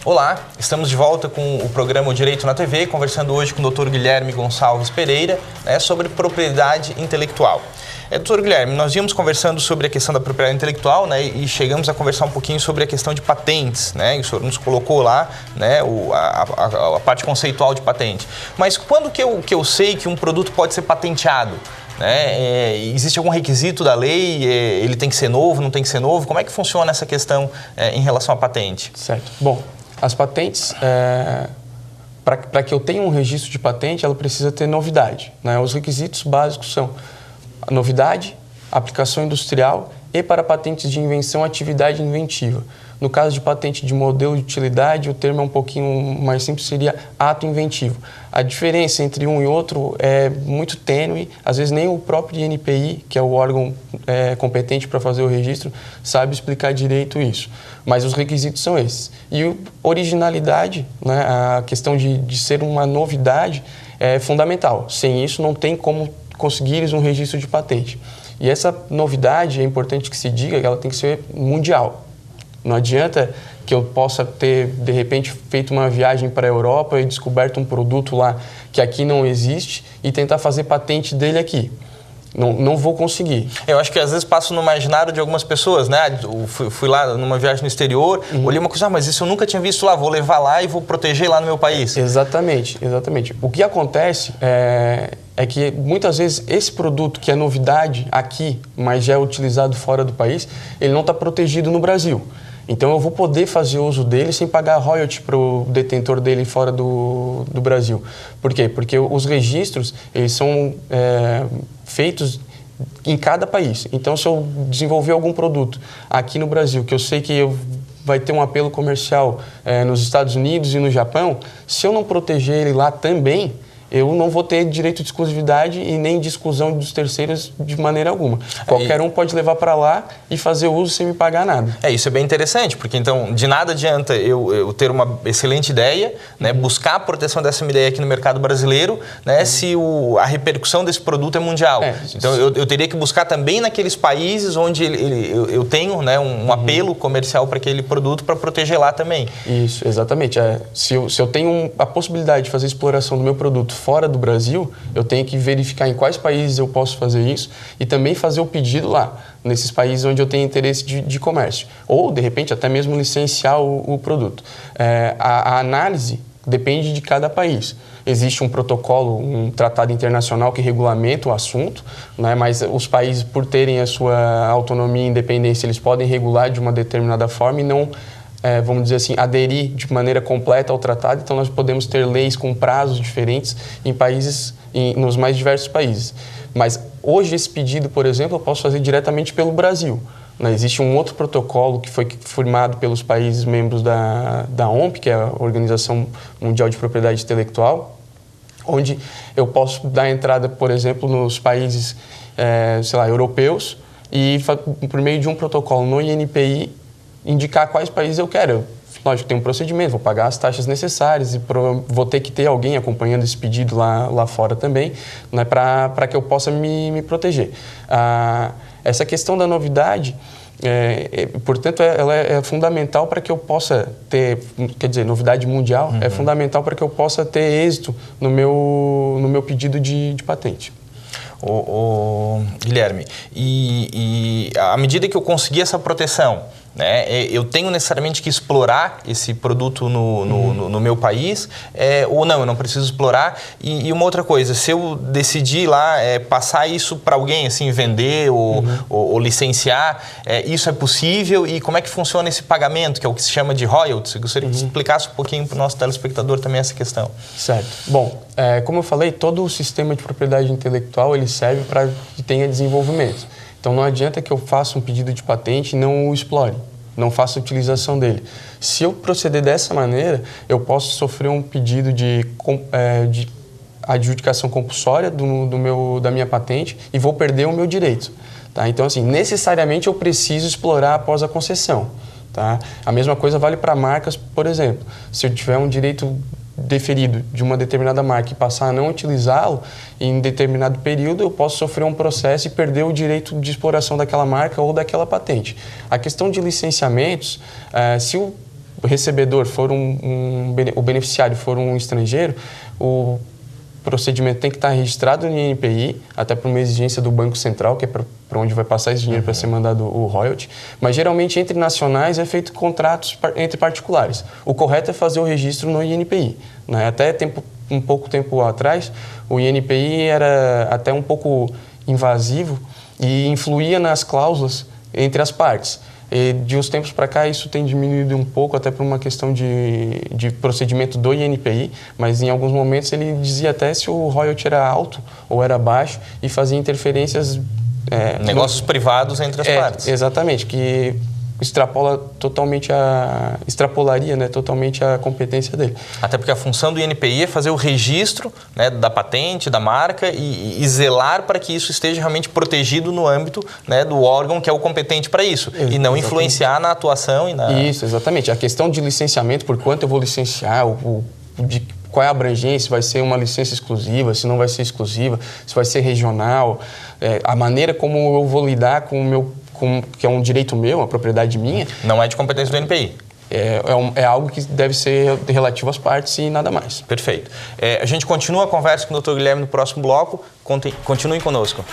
Olá, estamos de volta com o programa O Direito na TV, conversando hoje com o Dr. Guilherme Gonçalves Pereira, sobre propriedade intelectual. Doutor Guilherme, nós íamos conversando sobre a questão da propriedade intelectual, e chegamos a conversar um pouquinho sobre a questão de patentes, E o senhor nos colocou lá, a parte conceitual de patente. Mas quando que eu sei que um produto pode ser patenteado? Existe algum requisito da lei? Ele tem que ser novo, não tem que ser novo? Como é que funciona essa questão em relação à patente? Certo. Bom, as patentes, para que eu tenha um registro de patente, ela precisa ter novidade. Os requisitos básicos são a novidade, aplicação industrial e, para patentes de invenção, atividade inventiva. No caso de patente de modelo de utilidade, o termo é um pouquinho mais simples, seria ato inventivo. A diferença entre um e outro é muito tênue, às vezes nem o próprio INPI, que é o órgão competente para fazer o registro, sabe explicar direito isso. Mas os requisitos são esses. E originalidade, a questão de ser uma novidade é fundamental. Sem isso, não tem como conseguires um registro de patente. E essa novidade, é importante que se diga, que ela tem que ser mundial. Não adianta que eu possa ter, de repente, feito uma viagem para a Europa e descoberto um produto lá que aqui não existe e tentar fazer patente dele aqui. Não vou conseguir. Eu acho que às vezes passo no imaginário de algumas pessoas, Eu fui lá numa viagem no exterior, olhei uma coisa, mas isso eu nunca tinha visto lá, vou levar lá e vou proteger lá no meu país. Exatamente. O que acontece é que muitas vezes esse produto que é novidade aqui, mas já é utilizado fora do país, ele não está protegido no Brasil. Então eu vou poder fazer uso dele sem pagar royalty para o detentor dele fora do Brasil. Por quê? Porque os registros eles são feitos em cada país. Então, se eu desenvolver algum produto aqui no Brasil, que eu sei que vai ter um apelo comercial nos Estados Unidos e no Japão, se eu não proteger ele lá também, eu não vou ter direito de exclusividade e nem de exclusão dos terceiros de maneira alguma. Qualquer um pode levar para lá e fazer uso sem me pagar nada. Isso é bem interessante, porque então de nada adianta eu ter uma excelente ideia, buscar a proteção dessa minha ideia aqui no mercado brasileiro, se a repercussão desse produto é mundial. Então eu teria que buscar também naqueles países onde eu tenho um apelo comercial para aquele produto para proteger lá também. Isso, exatamente. Se eu tenho a possibilidade de fazer exploração do meu produto fora do Brasil, eu tenho que verificar em quais países eu posso fazer isso e também fazer o pedido lá, nesses países onde eu tenho interesse de comércio. Ou, de repente, até mesmo licenciar o produto. A análise depende de cada país. Existe um protocolo, um tratado internacional que regulamenta o assunto, mas os países, por terem a sua autonomia e independência, eles podem regular de uma determinada forma e não vamos dizer assim, aderir de maneira completa ao tratado. Então, nós podemos ter leis com prazos diferentes em países, nos mais diversos países. Mas hoje, esse pedido, por exemplo, eu posso fazer diretamente pelo Brasil. Existe um outro protocolo que foi firmado pelos países membros da OMP, que é a Organização Mundial de Propriedade Intelectual, onde eu posso dar entrada, por exemplo, nos países, europeus e, por meio de um protocolo no INPI, indicar quais países eu quero. Lógico, tem um procedimento, vou pagar as taxas necessárias e vou ter que ter alguém acompanhando esse pedido lá fora também, para que eu possa me proteger. Essa questão da novidade, portanto, ela é fundamental para que eu possa ter, novidade mundial, é fundamental para que eu possa ter êxito no meu pedido de patente. Guilherme, e à medida que eu conseguir essa proteção, eu tenho necessariamente que explorar esse produto no meu país, ou não, eu não preciso explorar. E uma outra coisa, se eu decidir lá passar isso para alguém, assim, vender ou licenciar, isso é possível? E como é que funciona esse pagamento, que é o que se chama de royalties? Eu gostaria que você explicasse um pouquinho para o nosso telespectador também essa questão. Certo. Bom, como eu falei, todo o sistema de propriedade intelectual ele serve para que tenha desenvolvimento. Então, não adianta que eu faça um pedido de patente e não o explore, não faça a utilização dele. Se eu proceder dessa maneira, eu posso sofrer um pedido de adjudicação compulsória da minha patente e vou perder o meu direito. Então, assim, necessariamente eu preciso explorar após a concessão. A mesma coisa vale para marcas, por exemplo. Se eu tiver um direito deferido de uma determinada marca e passar a não utilizá-lo em determinado período, eu posso sofrer um processo e perder o direito de exploração daquela marca ou daquela patente. A questão de licenciamentos, se o recebedor for o beneficiário for um estrangeiro, o procedimento tem que estar registrado no INPI, até por uma exigência do Banco Central, que é para onde vai passar esse dinheiro para ser mandado o royalty. Mas, geralmente, entre nacionais é feito contratos entre particulares. O correto é fazer o registro no INPI. Né? Até um pouco tempo atrás, o INPI era até um pouco invasivo e influía nas cláusulas entre as partes. E de uns tempos para cá isso tem diminuído um pouco, até por uma questão de procedimento do INPI, mas em alguns momentos ele dizia até se o royalty era alto ou era baixo e fazia interferências... negócios privados entre as partes. Exatamente, que extrapolaria, né, totalmente a competência dele. Até porque a função do INPI é fazer o registro, né, da patente, da marca e zelar para que isso esteja realmente protegido no âmbito, né, do órgão que é o competente para isso. E não influenciar na atuação e na... Isso, exatamente. A questão de licenciamento, por quanto eu vou licenciar, qual é a abrangência, se vai ser uma licença exclusiva, se não vai ser exclusiva, se vai ser regional, a maneira como eu vou lidar com o meu... que é um direito meu, uma propriedade minha. Não é de competência do INPI. É algo que deve ser relativo às partes e nada mais. Perfeito. A gente continua a conversa com o Dr. Guilherme no próximo bloco. Continuem conosco.